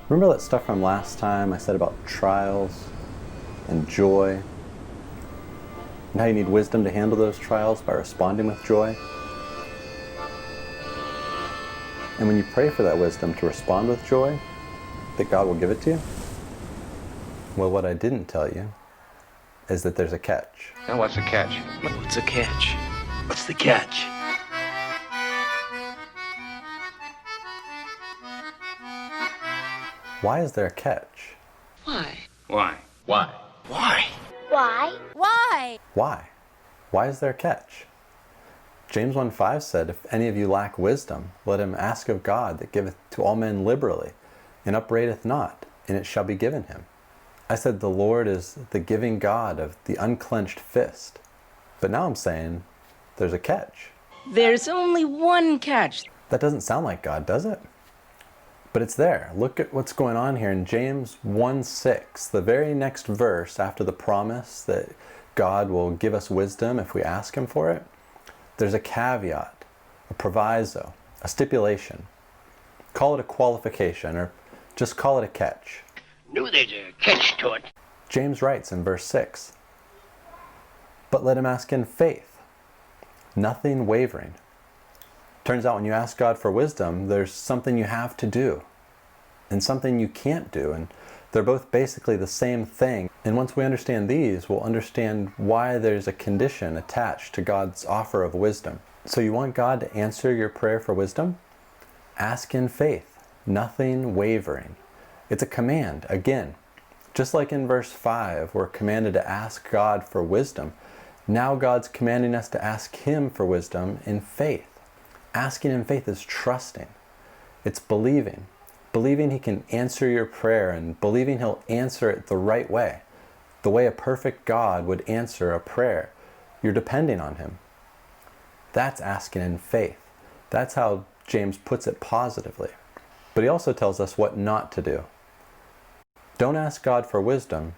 Remember that stuff from last time I said about trials and joy, and how you need wisdom to handle those trials by responding with joy? And when you pray for that wisdom to respond with joy, that God will give it to you? Well, what I didn't tell you is that there's a catch. And what's the catch? What's the catch? What's the catch? Why is there a catch? Why? Why? Why? Why? Why? Why? Why? Why is there a catch? James 1:5 said, if any of you lack wisdom, let him ask of God that giveth to all men liberally, and upbraideth not, and it shall be given him. I said the Lord is the giving God of the unclenched fist. But now I'm saying there's a catch. There's only one catch. That doesn't sound like God, does it? But it's there. Look at what's going on here in James 1:6, the very next verse after the promise that God will give us wisdom if we ask him for it. There's a caveat, a proviso, a stipulation. Call it a qualification, or just call it a catch. Knew there's a catch to it. James writes in verse 6, but let him ask in faith, nothing wavering. Turns out when you ask God for wisdom, there's something you have to do and something you can't do, and they're both basically the same thing. And once we understand these, we'll understand why there's a condition attached to God's offer of wisdom. So you want God to answer your prayer for wisdom? Ask in faith, nothing wavering. It's a command, again. Just like in verse 5, we're commanded to ask God for wisdom. Now God's commanding us to ask him for wisdom in faith. Asking in faith is trusting. It's believing. Believing he can answer your prayer and believing he'll answer it the right way. The way a perfect God would answer a prayer. You're depending on him. That's asking in faith. That's how James puts it positively. But he also tells us what not to do. Don't ask God for wisdom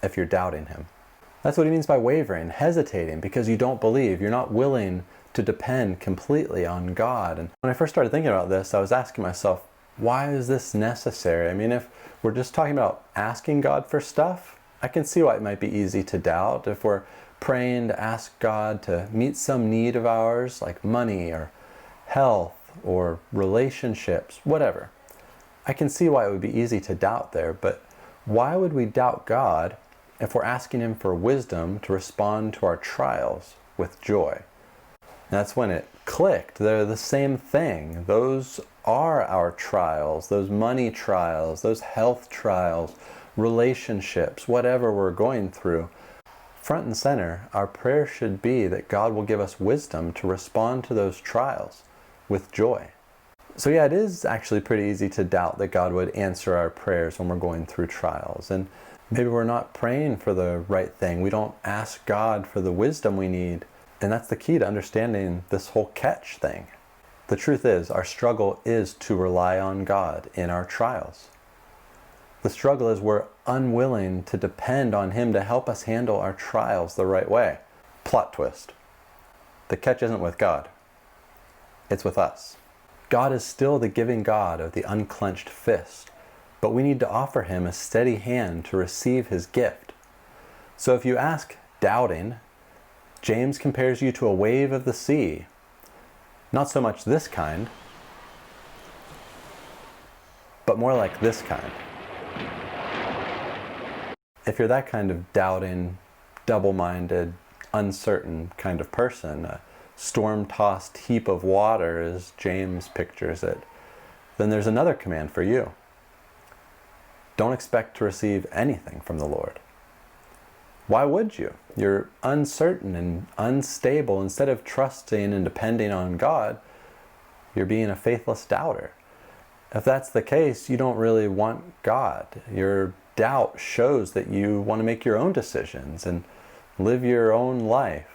if you're doubting him. That's what he means by wavering, hesitating, because you don't believe. You're not willing to depend completely on God. And when I first started thinking about this, I was asking myself, why is this necessary? I mean, if we're just talking about asking God for stuff, I can see why it might be easy to doubt. If we're praying to ask God to meet some need of ours, like money or health or relationships, whatever, I can see why it would be easy to doubt there. But why would we doubt God if we're asking him for wisdom to respond to our trials with joy? And that's when it clicked. They're the same thing. Those are our trials, those money trials, those health trials, relationships, whatever we're going through. Front and center, our prayer should be that God will give us wisdom to respond to those trials with joy. So yeah, it is actually pretty easy to doubt that God would answer our prayers when we're going through trials. And maybe we're not praying for the right thing. We don't ask God for the wisdom we need. And that's the key to understanding this whole catch thing. The truth is, our struggle is to rely on God in our trials. The struggle is we're unwilling to depend on him to help us handle our trials the right way. Plot twist. The catch isn't with God. It's with us. God is still the giving God of the unclenched fist, but we need to offer him a steady hand to receive his gift. So if you ask doubting, James compares you to a wave of the sea. Not so much this kind, but more like this kind. If you're that kind of doubting, double-minded, uncertain kind of person, a storm-tossed heap of water as James pictures it, then there's another command for you. Don't expect to receive anything from the Lord. Why would you? You're uncertain and unstable. Instead of trusting and depending on God, you're being a faithless doubter. If that's the case, you don't really want God. Your doubt shows that you want to make your own decisions and live your own life.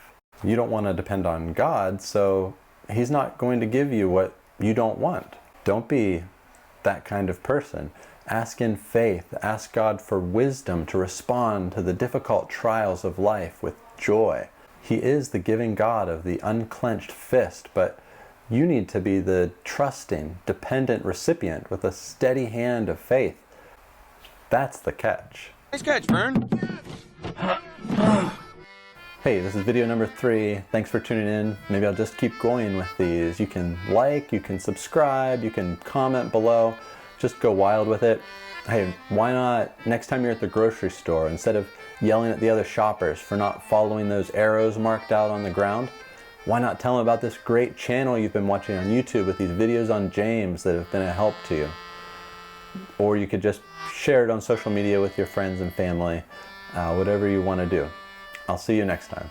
You don't want to depend on God, so he's not going to give you what you don't want. Don't be that kind of person. Ask in faith. Ask God for wisdom to respond to the difficult trials of life with joy. He is the giving God of the unclenched fist, but you need to be the trusting, dependent recipient with a steady hand of faith That's the catch. Nice catch, Vern. Hey, this is video number 3. Thanks for tuning in. Maybe I'll just keep going with these. You can like, you can subscribe, you can comment below. Just go wild with it. Hey, why not next time you're at the grocery store, instead of yelling at the other shoppers for not following those arrows marked out on the ground, why not tell them about this great channel you've been watching on YouTube with these videos on James that have been a help to you? Or you could just share it on social media with your friends and family, whatever you want to do. I'll see you next time.